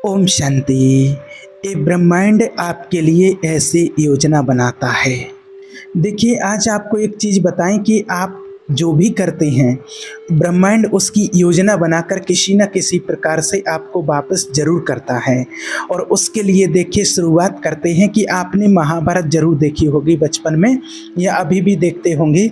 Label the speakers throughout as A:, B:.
A: ओम शांति। ये ब्रह्मांड आपके लिए ऐसी योजना बनाता है। देखिए, आज आपको एक चीज़ बताएं कि आप जो भी करते हैं, ब्रह्मांड उसकी योजना बनाकर किसी न किसी प्रकार से आपको वापस ज़रूर करता है। और उसके लिए देखिए, शुरुआत करते हैं कि आपने महाभारत ज़रूर देखी होगी बचपन में या अभी भी देखते होंगे।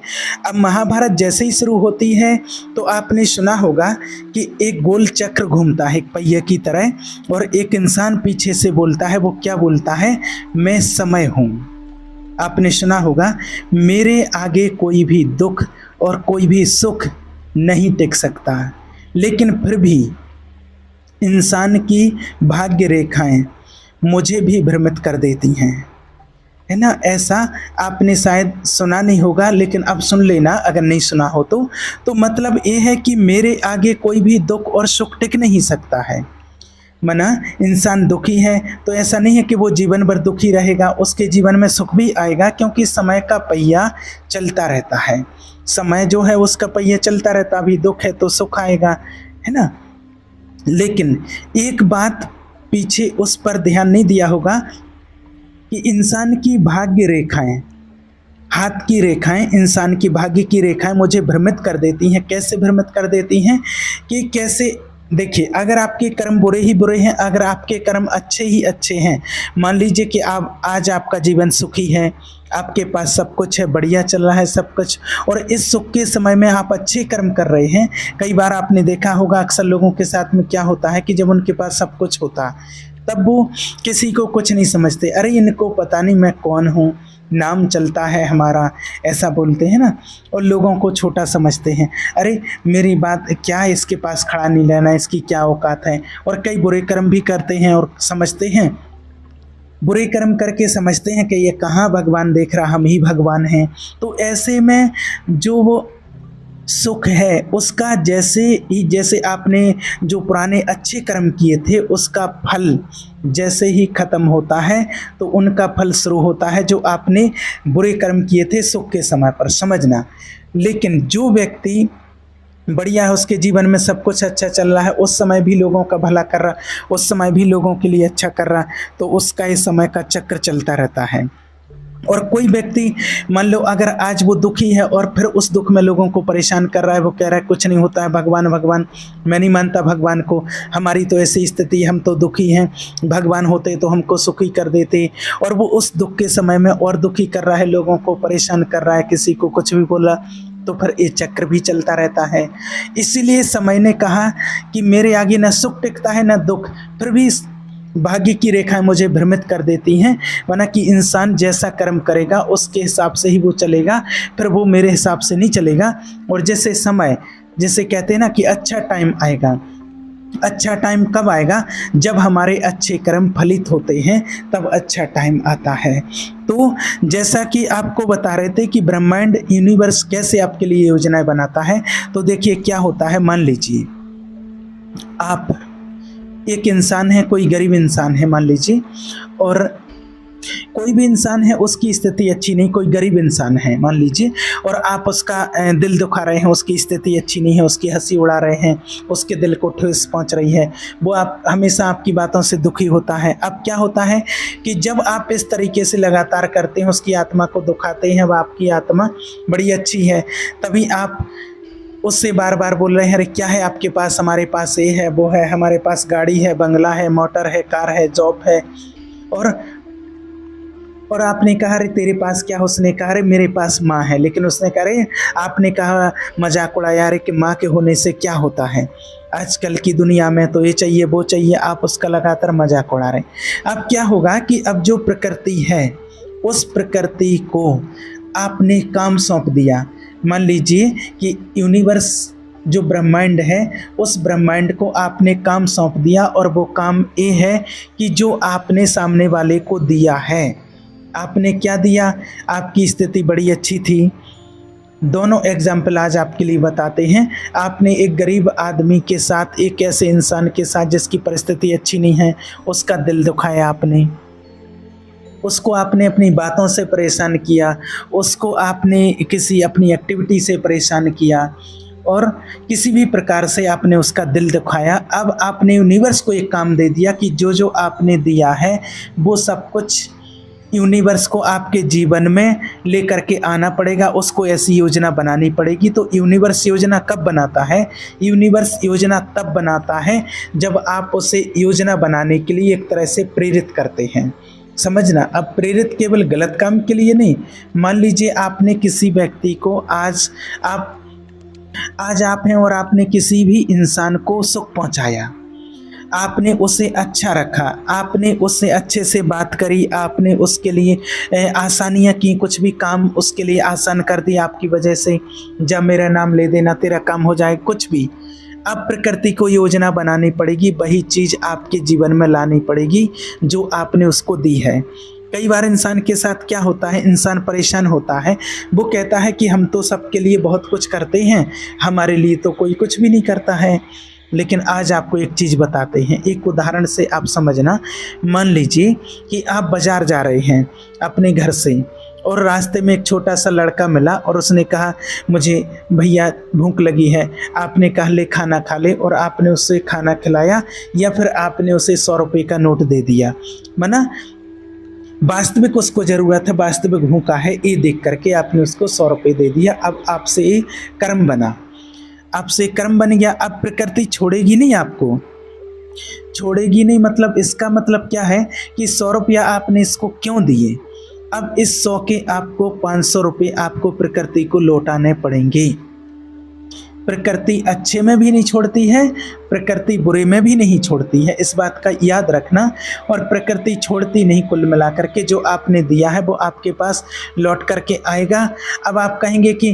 A: अब महाभारत जैसे ही शुरू होती है तो आपने सुना होगा कि एक गोल चक्र घूमता है एक पहिए की तरह, और एक इंसान पीछे से बोलता है। वो क्या बोलता है? मैं समय हूँ। आपने सुना होगा, मेरे आगे कोई भी दुख और कोई भी सुख नहीं टिक सकता। लेकिन फिर भी इंसान की भाग्य रेखाएं मुझे भी भ्रमित कर देती हैं, है ना। ऐसा आपने शायद सुना नहीं होगा, लेकिन अब सुन लेना अगर नहीं सुना हो तो मतलब ये है कि मेरे आगे कोई भी दुख और सुख टिक नहीं सकता है। मना इंसान दुखी है तो ऐसा नहीं है कि वो जीवन भर दुखी रहेगा, उसके जीवन में सुख भी आएगा, क्योंकि समय का पहिया चलता रहता है। समय जो है उसका पहिया चलता रहता, अभी दुख है तो सुख आएगा, है ना। लेकिन एक बात पीछे उस पर ध्यान नहीं दिया होगा कि इंसान की भाग्य रेखाएं, हाथ की रेखाएं, इंसान की भाग्य की रेखाएं मुझे भ्रमित कर देती हैं। कैसे भ्रमित कर देती हैं कि कैसे? देखिए, अगर आपके कर्म बुरे ही बुरे हैं, अगर आपके कर्म अच्छे ही अच्छे हैं, मान लीजिए कि आप आज आपका जीवन सुखी है, आपके पास सब कुछ है, बढ़िया चल रहा है सब कुछ, और इस सुख के समय में आप अच्छे कर्म कर रहे हैं। कई बार आपने देखा होगा, अक्सर लोगों के साथ में क्या होता है कि जब उनके पास सब कुछ होता तब वो किसी को कुछ नहीं समझते। अरे इनको पता नहीं मैं कौन हूँ, नाम चलता है हमारा, ऐसा बोलते हैं ना। और लोगों को छोटा समझते हैं। अरे मेरी बात क्या है, इसके पास खड़ा नहीं रहना, इसकी क्या औकात है। और कई बुरे कर्म भी करते हैं और समझते हैं, बुरे कर्म करके समझते हैं कि ये कहाँ भगवान देख रहा, हम ही भगवान हैं। तो ऐसे में जो वो सुख है उसका जैसे आपने जो पुराने अच्छे कर्म किए थे उसका फल जैसे ही खत्म होता है तो उनका फल शुरू होता है जो आपने बुरे कर्म किए थे सुख के समय पर, समझना। लेकिन जो व्यक्ति बढ़िया है, उसके जीवन में सब कुछ अच्छा चल रहा है, उस समय भी लोगों का भला कर रहा, उस समय भी लोगों के लिए अच्छा कर रहा, तो उसका इस समय का चक्र चलता रहता है। और कोई व्यक्ति मान लो अगर आज वो दुखी है और फिर उस दुख में लोगों को परेशान कर रहा है, वो कह रहा है कुछ नहीं होता है, भगवान भगवान, मैं नहीं मानता भगवान को, हमारी तो ऐसी स्थिति है, हम तो दुखी हैं, भगवान होते तो हमको सुखी कर देते। और वो उस दुख के समय में और दुखी कर रहा है, लोगों को परेशान कर रहा है, किसी को कुछ भी बोला, तो फिर ये चक्र भी चलता रहता है। इसीलिए समय ने कहा कि मेरे आगे न सुख टिकता है न दुख, फिर भी भाग्य की रेखाएं मुझे भ्रमित कर देती हैं। माना कि इंसान जैसा कर्म करेगा उसके हिसाब से ही वो चलेगा, फिर वो मेरे हिसाब से नहीं चलेगा। और जैसे समय, जैसे कहते हैं ना कि अच्छा टाइम आएगा, अच्छा टाइम कब आएगा? जब हमारे अच्छे कर्म फलित होते हैं तब अच्छा टाइम आता है। तो जैसा कि आपको बता रहे थे कि ब्रह्मांड यूनिवर्स कैसे आपके लिए योजनाएं बनाता है, तो देखिए क्या होता है। मान लीजिए आप एक इंसान है, कोई गरीब इंसान है मान लीजिए, और कोई भी इंसान है उसकी स्थिति अच्छी नहीं, कोई गरीब इंसान है मान लीजिए, और आप उसका दिल दुखा रहे हैं, उसकी स्थिति अच्छी नहीं है, उसकी हंसी उड़ा रहे हैं, उसके दिल को ठेस पहुंच रही है, वो आप हमेशा आपकी बातों से दुखी होता है। अब क्या होता है कि जब आप इस तरीके से लगातार करते हैं, उसकी आत्मा को दुखाते हैं, वह आपकी आत्मा बड़ी अच्छी है, तभी आप उससे बार बार बोल रहे हैं, अरे क्या है आपके पास, हमारे पास ये है वो है, हमारे पास गाड़ी है, बंगला है, मोटर है, कार है, जॉब है। और आपने कहा अरे तेरे पास क्या? उसने कहा अरे मेरे पास माँ है। लेकिन उसने कहा अरे, आपने कहा मजाक उड़ाया, अरे कि माँ के होने से क्या होता है, आजकल की दुनिया में तो ये चाहिए वो चाहिए, आप उसका लगातार मजाक उड़ा रहे हैं। अब क्या होगा कि अब जो प्रकृति है उस प्रकृति को आपने काम सौंप दिया। मान लीजिए कि यूनिवर्स जो ब्रह्मांड है उस ब्रह्मांड को आपने काम सौंप दिया, और वो काम ये है कि जो आपने सामने वाले को दिया है, आपने क्या दिया? आपकी स्थिति बड़ी अच्छी थी। दोनों एग्जाम्पल आज आपके लिए बताते हैं। आपने एक गरीब आदमी के साथ, एक ऐसे इंसान के साथ जिसकी परिस्थिति अच्छी नहीं है, उसका दिल दुखाया आपने, उसको आपने अपनी बातों से परेशान किया, उसको आपने किसी अपनी एक्टिविटी से परेशान किया, और किसी भी प्रकार से आपने उसका दिल दुखाया। अब आपने यूनिवर्स को एक काम दे दिया कि जो जो आपने दिया है वो सब कुछ यूनिवर्स को आपके जीवन में लेकर के आना पड़ेगा, उसको ऐसी योजना बनानी पड़ेगी। तो यूनिवर्स योजना कब बनाता है? यूनिवर्स योजना तब बनाता है जब आप उसे योजना बनाने के लिए एक तरह से प्रेरित करते हैं। समझना, अब प्रेरित केवल गलत काम के लिए नहीं। मान लीजिए आपने किसी व्यक्ति को आज आप हैं और आपने किसी भी इंसान को सुख पहुंचाया, आपने उसे अच्छा रखा, आपने उससे अच्छे से बात करी, आपने उसके लिए आसानियाँ की, कुछ भी काम उसके लिए आसान कर दिया आपकी वजह से। जब मेरा नाम ले देना, तेरा काम हो जाए, कुछ भी। अब प्रकृति को योजना बनानी पड़ेगी, वही चीज़ आपके जीवन में लानी पड़ेगी जो आपने उसको दी है। कई बार इंसान के साथ क्या होता है, इंसान परेशान होता है, वो कहता है कि हम तो सबके लिए बहुत कुछ करते हैं, हमारे लिए तो कोई कुछ भी नहीं करता है। लेकिन आज आपको एक चीज़ बताते हैं, एक उदाहरण से आप समझना। मान लीजिए कि आप बाज़ार जा रहे हैं अपने घर से और रास्ते में एक छोटा सा लड़का मिला और उसने कहा मुझे भैया भूख लगी है। आपने कहा ले खाना खा ले, और आपने उसे खाना खिलाया या फिर आपने उसे 100 रुपये का नोट दे दिया। मना वास्तविक उसको ज़रूरत है, वास्तविक भूखा है, ये देख करके आपने उसको 100 रुपये दे दिया। अब आपसे ये कर्म बना, आपसे कर्म बन गया। अब प्रकृति छोड़ेगी नहीं, आपको छोड़ेगी नहीं। मतलब इसका मतलब क्या है कि 100 रुपया आपने इसको क्यों दिए? अब इस 100 के आपको 500 रुपये आपको प्रकृति को लौटाने पड़ेंगे। प्रकृति अच्छे में भी नहीं छोड़ती है, प्रकृति बुरे में भी नहीं छोड़ती है, इस बात का याद रखना। और प्रकृति छोड़ती नहीं, कुल मिलाकर के जो आपने दिया है वो आपके पास लौट करके आएगा। अब आप कहेंगे कि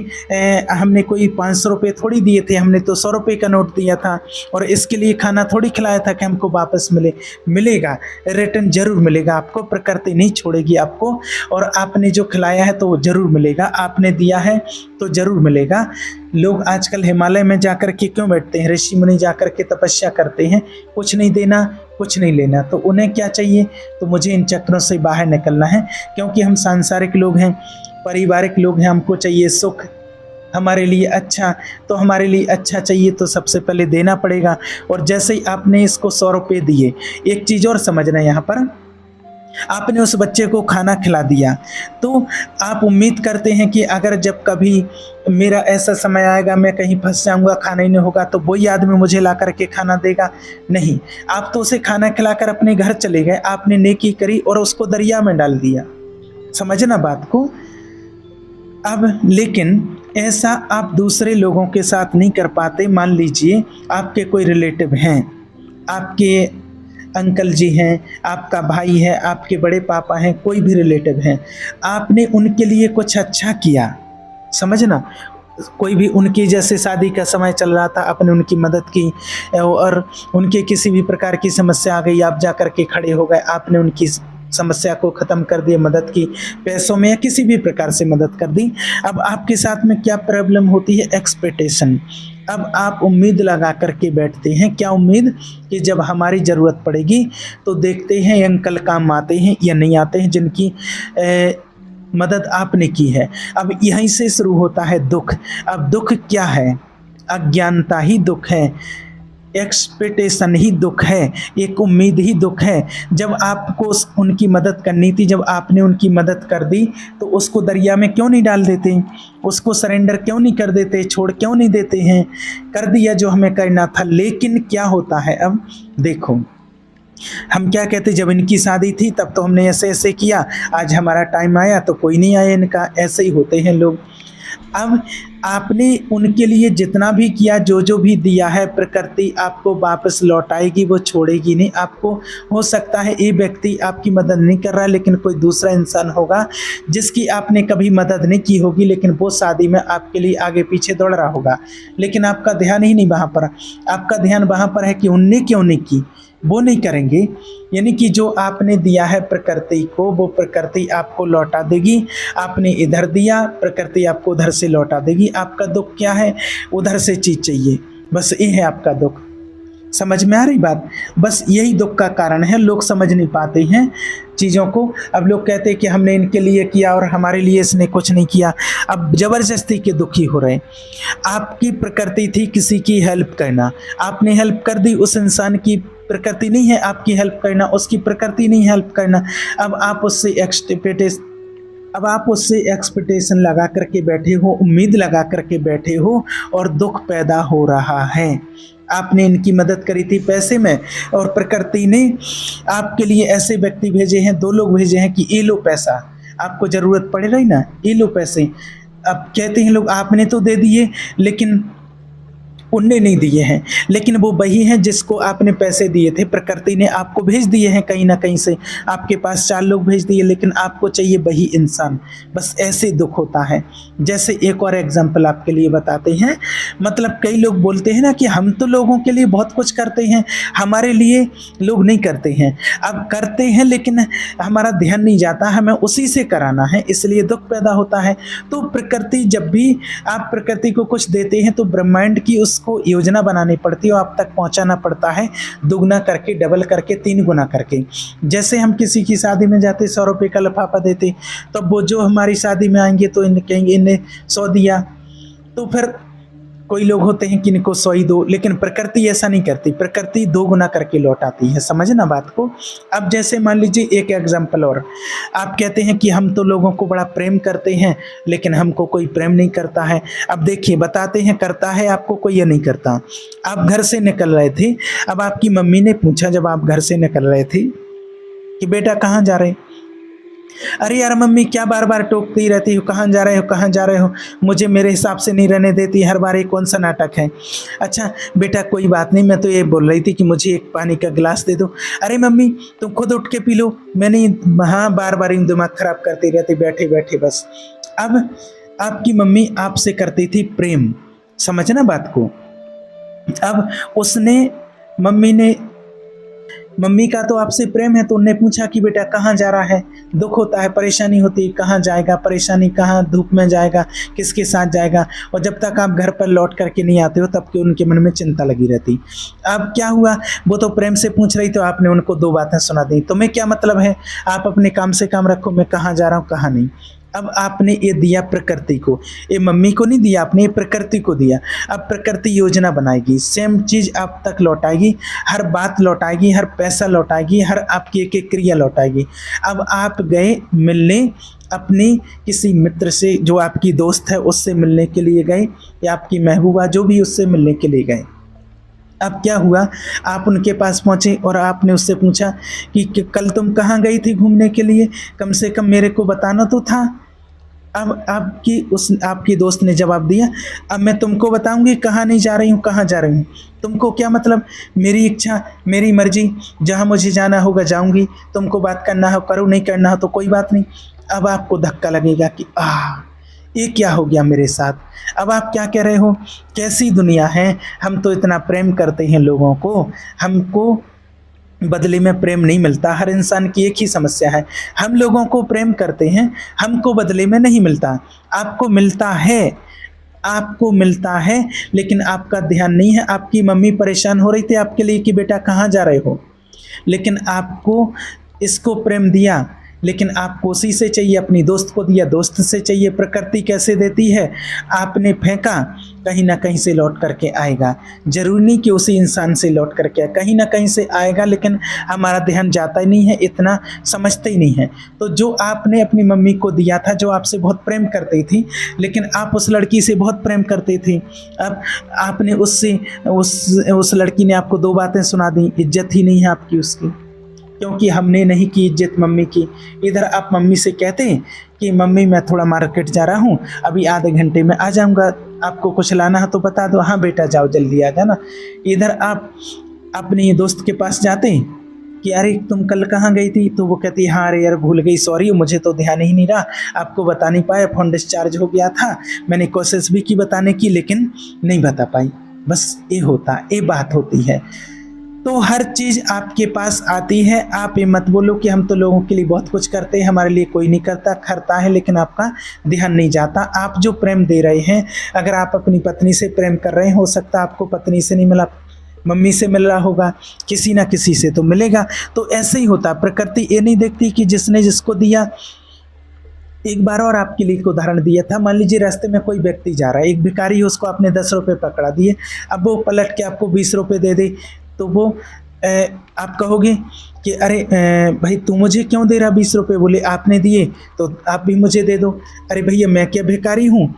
A: हमने कोई 500 रुपये थोड़ी दिए थे, हमने तो 100 रुपये का नोट दिया था और इसके लिए खाना थोड़ी खिलाया था कि हमको वापस मिलेगा। रिटर्न जरूर मिलेगा आपको, प्रकृति नहीं छोड़ेगी आपको। और आपने जो खिलाया है तो वो ज़रूर मिलेगा, आपने दिया है तो ज़रूर मिलेगा। लोग आजकल हिमालय में जाकर के क्यों बैठते हैं? ऋषि मुनि जाकर के तपस्या करते हैं, कुछ नहीं देना, कुछ नहीं लेना। तो उन्हें क्या चाहिए? तो मुझे इन चक्रों से बाहर निकलना है, क्योंकि हम सांसारिक लोग हैं, पारिवारिक लोग हैं, हमको चाहिए सुख, हमारे लिए अच्छा। तो हमारे लिए अच्छा चाहिए तो सबसे पहले देना पड़ेगा। और जैसे ही आपने इसको 100 रुपये दिए, एक चीज़ और समझना, यहाँ पर आपने उस बच्चे को खाना खिला दिया, तो आप उम्मीद करते हैं कि अगर जब कभी मेरा ऐसा समय आएगा, मैं कहीं फंस जाऊंगा, खाना ही नहीं होगा, तो वही आदमी मुझे ला करके खाना देगा। नहीं, आप तो उसे खाना खिलाकर अपने घर चले गए, आपने नेकी करी और उसको दरिया में डाल दिया। समझना बात को। अब लेकिन ऐसा आप दूसरे लोगों के साथ नहीं कर पाते। मान लीजिए आपके कोई रिलेटिव हैं, आपके अंकल जी हैं, आपका भाई है, आपके बड़े पापा हैं, कोई भी रिलेटिव हैं, आपने उनके लिए कुछ अच्छा किया। समझना, कोई भी उनकी जैसे शादी का समय चल रहा था, आपने उनकी मदद की और उनके किसी भी प्रकार की समस्या आ गई, आप जा कर के खड़े हो गए, आपने उनकी समस्या को ख़त्म कर दिया, मदद की, पैसों में या किसी भी प्रकार से मदद कर दी। अब आपके साथ में क्या प्रॉब्लम होती है? एक्सपेक्टेशन। अब आप उम्मीद लगा करके बैठते हैं। क्या उम्मीद? कि जब हमारी ज़रूरत पड़ेगी तो देखते हैं अंकल काम आते हैं या नहीं आते हैं, जिनकी मदद आपने की है। अब यहीं से शुरू होता है दुख। अब दुख क्या है? अज्ञानता ही दुख है, एक्सपेक्टेशन ही दुख है, एक उम्मीद ही दुख है। जब आपको उनकी मदद करनी थी, जब आपने उनकी मदद कर दी, तो उसको दरिया में क्यों नहीं डाल देते? उसको सरेंडर क्यों नहीं कर देते? छोड़ क्यों नहीं देते हैं? कर दिया जो हमें करना था। लेकिन क्या होता है, अब देखो, हम क्या कहते, जब इनकी शादी थी तब तो हमने ऐसे ऐसे किया, आज हमारा टाइम आया तो कोई नहीं आया इनका। ऐसे ही होते हैं लोग। अब आपने उनके लिए जितना भी किया, जो जो भी दिया है, प्रकृति आपको वापस लौटाएगी, वो छोड़ेगी नहीं आपको। हो सकता है ये व्यक्ति आपकी मदद नहीं कर रहा है, लेकिन कोई दूसरा इंसान होगा जिसकी आपने कभी मदद नहीं की होगी, लेकिन वो शादी में आपके लिए आगे पीछे दौड़ रहा होगा, लेकिन आपका ध्यान ही नहीं वहाँ पर। आपका ध्यान वहाँ पर है कि उनने क्यों नहीं की, वो नहीं करेंगे। यानी कि जो आपने दिया है प्रकृति को, वो प्रकृति आपको लौटा देगी। आपने इधर दिया, प्रकृति आपको उधर से लौटा देगी। आपका दुख क्या है? उधर से चीज़ चाहिए, बस ये है आपका दुख। समझ में आ रही बात? बस यही दुख का कारण है, लोग समझ नहीं पाते हैं। चीज़ों को। अब लोग कहते हैं कि हमने इनके लिए किया और हमारे लिए इसने कुछ नहीं किया। अब ज़बरदस्ती के दुखी हो रहे हैं। आपकी प्रकृति थी किसी की हेल्प करना, आपने हेल्प कर दी, उस इंसान की प्रकृति नहीं है आपकी हेल्प करना, उसकी प्रकृति नहीं हेल्प करना। अब आप उससे एक्सपेक्टेशन लगा करके बैठे हो, उम्मीद लगा करके बैठे हो और दुख पैदा हो रहा है। आपने इनकी मदद करी थी पैसे में और प्रकृति ने आपके लिए ऐसे व्यक्ति भेजे हैं, 2 लोग भेजे हैं कि ये लो पैसा, आपको ज़रूरत पड़ रही ना, ये लो पैसे। अब कहते हैं लोग आपने तो दे दिए लेकिन उनने नहीं दिए हैं, लेकिन वो वही हैं जिसको आपने पैसे दिए थे। प्रकृति ने आपको भेज दिए हैं कहीं ना कहीं से, आपके पास 4 लोग भेज दिए, लेकिन आपको चाहिए वही इंसान। बस ऐसे दुख होता है। जैसे एक और एग्जांपल आपके लिए बताते हैं। मतलब कई लोग बोलते हैं ना कि हम तो लोगों के लिए बहुत कुछ करते हैं, हमारे लिए लोग नहीं करते हैं। अब करते हैं लेकिन हमारा ध्यान नहीं जाता, हमें उसी से कराना है, इसलिए दुख पैदा होता है। तो प्रकृति, जब भी आप प्रकृति को कुछ देते हैं तो ब्रह्मांड की उसको योजना बनानी पड़ती है और आप तक पहुंचाना पड़ता है, दुगना करके, डबल करके, 3 गुना करके। जैसे हम किसी की शादी में जाते 100 रुपये का लिफाफा देते, तो वो जो हमारी शादी में आएंगे तो इन्हें कहेंगे इन्हें 100 दिया। तो फिर कोई लोग होते हैं कि इनको 100 ही दो, लेकिन प्रकृति ऐसा नहीं करती, प्रकृति 2 गुना करके लौटाती है। समझना बात को। अब जैसे मान लीजिए एक एग्जाम्पल और, आप कहते हैं कि हम तो लोगों को बड़ा प्रेम करते हैं लेकिन हमको कोई प्रेम नहीं करता है। अब देखिए, बताते हैं करता है आपको कोई या नहीं करता। आप घर से निकल रहे थे, अब आपकी मम्मी ने पूछा जब आप घर से निकल रहे थे कि बेटा कहाँ जा रहे? अरे यार मम्मी, क्या बार बार टोकती रहती हो, कहाँ जा रहे हो, कहाँ जा रहे हो, मुझे मेरे हिसाब से नहीं रहने देती हर बार, ये कौन सा नाटक है? अच्छा बेटा कोई बात नहीं, मैं तो ये बोल रही थी कि मुझे एक पानी का गिलास दे दो। अरे मम्मी तुम खुद उठ के पी लो, मैं नहीं, हाँ बार बार इन दिमाग खराब करती रहती बैठे बैठे बस। अब आपकी मम्मी आपसे करती थी प्रेम, समझना बात को। अब मम्मी का तो आपसे प्रेम है, तो उन्होंने पूछा कि बेटा कहाँ जा रहा है? दुख होता है, परेशानी होती है, कहाँ जाएगा, परेशानी कहाँ, धूप में जाएगा, किसके साथ जाएगा? और जब तक आप घर पर लौट करके नहीं आते हो तब के उनके मन में चिंता लगी रहती। अब क्या हुआ, वो तो प्रेम से पूछ रही, तो आपने उनको 2 बातें सुना दी। तुम्हें क्या मतलब है, आप अपने काम से काम रखो, मैं कहाँ जा रहा हूँ कहाँ नहीं। अब आपने ये दिया प्रकृति को, ये मम्मी को नहीं दिया आपने, ये प्रकृति को दिया। अब प्रकृति योजना बनाएगी, सेम चीज़ आप तक लौटाएगी, हर बात लौटाएगी, हर पैसा लौटाएगी, हर आपकी एक एक क्रिया लौटाएगी। अब आप गए मिलने अपने किसी मित्र से, जो आपकी दोस्त है उससे मिलने के लिए गए, या आपकी महबूबा जो भी, उससे मिलने के लिए गए। अब क्या हुआ, आप उनके पास पहुँचे और आपने उससे पूछा कि कल तुम कहाँ गई थी घूमने के लिए, कम से कम मेरे को बताना तो था। अब आपकी दोस्त ने जवाब दिया, अब मैं तुमको बताऊंगी कहाँ नहीं जा रही हूँ, कहाँ जा रही हूँ, तुमको क्या मतलब, मेरी इच्छा मेरी मर्जी, जहाँ मुझे जाना होगा जाऊंगी, तुमको बात करना हो करो, नहीं करना हो तो कोई बात नहीं। अब आपको धक्का लगेगा कि ये क्या हो गया मेरे साथ। अब आप क्या कह रहे हो, कैसी दुनिया है, हम तो इतना प्रेम करते हैं लोगों को, हमको बदले में प्रेम नहीं मिलता। हर इंसान की एक ही समस्या है, हम लोगों को प्रेम करते हैं, हमको बदले में नहीं मिलता। आपको मिलता है लेकिन आपका ध्यान नहीं है। आपकी मम्मी परेशान हो रही थी आपके लिए कि बेटा कहाँ जा रहे हो, लेकिन आपको इसको प्रेम दिया, लेकिन आपको उसी से चाहिए, अपनी दोस्त को दिया, दोस्त से चाहिए। प्रकृति कैसे देती है, आपने फेंका, कहीं ना कहीं से लौट करके आएगा। जरूरी नहीं कि उसी इंसान से लौट करके आए, कहीं ना कहीं से आएगा, लेकिन हमारा ध्यान जाता ही नहीं है, इतना समझते ही नहीं है। तो जो आपने अपनी मम्मी को दिया था, जो आपसे बहुत प्रेम करती थी, लेकिन आप उस लड़की से बहुत प्रेम करते थे, अब आपने उस लड़की ने आपको 2 बातें सुना दी, इज्जत ही नहीं है आपकी उसकी, क्योंकि हमने नहीं की इज्जत मम्मी की। इधर आप मम्मी से कहते हैं कि मम्मी मैं थोड़ा मार्केट जा रहा हूँ, अभी आधे घंटे में आ जाऊँगा, आपको कुछ लाना है तो बता दो, हाँ बेटा जाओ जल्दी आ जाना। इधर आप अपनी दोस्त के पास जाते हैं कि अरे तुम कल कहाँ गई थी, तो वो कहती है हाँ अरे यार भूल गई, सॉरी मुझे तो ध्यान ही नहीं रहा, आपको बता नहीं पाया, फ़ोन डिस्चार्ज हो गया था, मैंने कोशिश भी की बताने की लेकिन नहीं बता पाई। बस ये बात होती है। तो हर चीज़ आपके पास आती है, आप ये मत बोलो कि हम तो लोगों के लिए बहुत कुछ करते हैं, हमारे लिए कोई नहीं करता है, लेकिन आपका ध्यान नहीं जाता। आप जो प्रेम दे रहे हैं, अगर आप अपनी पत्नी से प्रेम कर रहे हैं, हो सकता है आपको पत्नी से नहीं मिला, मम्मी से मिल रहा होगा, किसी ना किसी से तो मिलेगा। तो ऐसे ही होता है, प्रकृति ये नहीं देखती कि जिसने जिसको दिया। एक बार और आपके लिए एक उदाहरण दिया था, मान लीजिए रास्ते में कोई व्यक्ति जा रहा है, एक भिखारी है, उसको आपने 10 रुपये पकड़ा दिए, अब वो पलट के आपको 20 रुपये दे दे, तो वो आप कहोगे कि अरे भाई तू मुझे क्यों दे रहा 20 रुपये? बोले आपने दिए तो आप भी मुझे दे दो। अरे भैया मैं क्या भिखारी हूँ?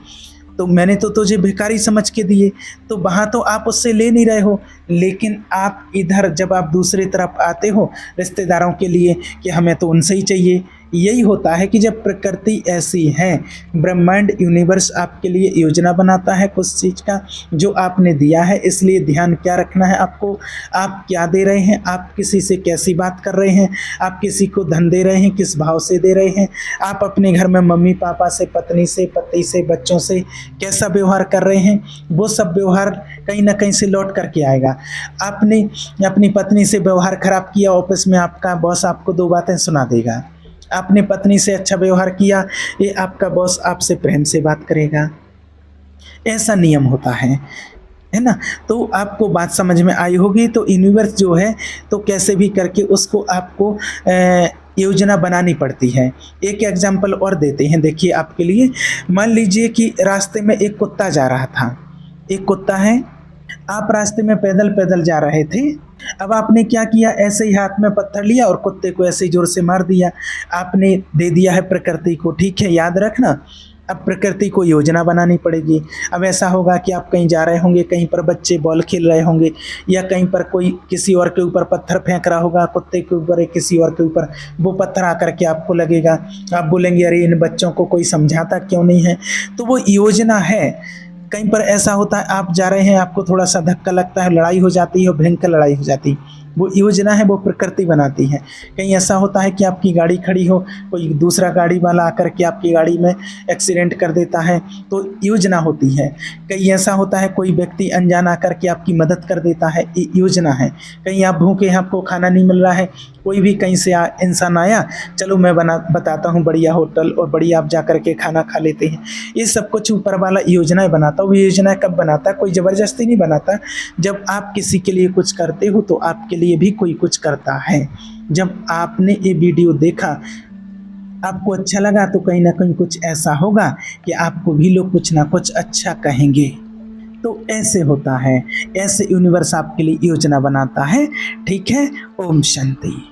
A: तो मैंने तो तुझे भिखारी समझ के दिए। तो वहाँ तो आप उससे ले नहीं रहे हो, लेकिन आप इधर जब आप दूसरी तरफ आते हो रिश्तेदारों के लिए कि हमें तो उनसे ही चाहिए। यही होता है कि जब प्रकृति ऐसी है, ब्रह्मांड यूनिवर्स आपके लिए योजना बनाता है कुछ चीज़ का जो आपने दिया है। इसलिए ध्यान क्या रखना है आपको, आप क्या दे रहे हैं, आप किसी से कैसी बात कर रहे हैं, आप किसी को धन दे रहे हैं, किस भाव से दे रहे हैं, आप अपने घर में मम्मी पापा से, पत्नी से, पति से, बच्चों से कैसा व्यवहार कर रहे हैं, वो सब व्यवहार कहीं ना कहीं से लौट करके आएगा। आपने अपनी पत्नी से व्यवहार खराब किया, ऑफिस में आपका बॉस आपको 2 बातें सुना देगा। आपने पत्नी से अच्छा व्यवहार किया, ये आपका बॉस आपसे प्रेम से बात करेगा। ऐसा नियम होता है ना। तो आपको बात समझ में आई होगी। तो यूनिवर्स जो है तो कैसे भी करके उसको आपको योजना बनानी पड़ती है। एक एग्जाम्पल और देते हैं, देखिए आपके लिए। मान लीजिए कि रास्ते में एक कुत्ता जा रहा था, एक कुत्ता है, आप रास्ते में पैदल पैदल जा रहे थे। अब आपने क्या किया, ऐसे ही हाथ में पत्थर लिया और कुत्ते को ऐसे ही जोर से मार दिया। आपने दे दिया है प्रकृति को, ठीक है, याद रखना। अब प्रकृति को योजना बनानी पड़ेगी। अब ऐसा होगा कि आप कहीं जा रहे होंगे, कहीं पर बच्चे बॉल खेल रहे होंगे, या कहीं पर कोई किसी और के ऊपर पत्थर फेंक रहा होगा, कुत्ते के ऊपर या किसी और के ऊपर, वो पत्थर आकर के आपको लगेगा। आप बोलेंगे अरे इन बच्चों को कोई समझाता क्यों नहीं है। तो वो योजना है। कहीं पर ऐसा होता है आप जा रहे हैं, आपको थोड़ा सा धक्का लगता है, लड़ाई हो जाती है, भयंकर लड़ाई हो जाती है। वो योजना है, वो प्रकृति बनाती है। कहीं ऐसा होता है कि आपकी गाड़ी खड़ी हो, कोई दूसरा गाड़ी वाला आकर के आपकी गाड़ी में एक्सीडेंट कर देता है, तो योजना होती है। कहीं ऐसा होता है कोई व्यक्ति अनजान आकर के आपकी मदद कर देता है, ये योजना है। कहीं आप भूखे हैं, आपको खाना नहीं मिल रहा है, कोई भी कहीं से इंसान आया, चलो मैं बताता हूँ बढ़िया होटल, और बढ़िया आप जा कर के खाना खा लेते हैं। ये सब कुछ ऊपर वाला योजनाएं बनाता है। वो योजना कब बनाता है? कोई ज़बरदस्ती नहीं बनाता। जब आप किसी के लिए कुछ करते हो तो आपके लिए भी कोई कुछ करता है। जब आपने ये वीडियो देखा, आपको अच्छा लगा, तो कहीं ना कहीं कुछ ऐसा होगा कि आपको भी लोग कुछ ना कुछ अच्छा कहेंगे। तो ऐसे होता है, ऐसे यूनिवर्स आपके लिए योजना बनाता है। ठीक है, ओम शांति।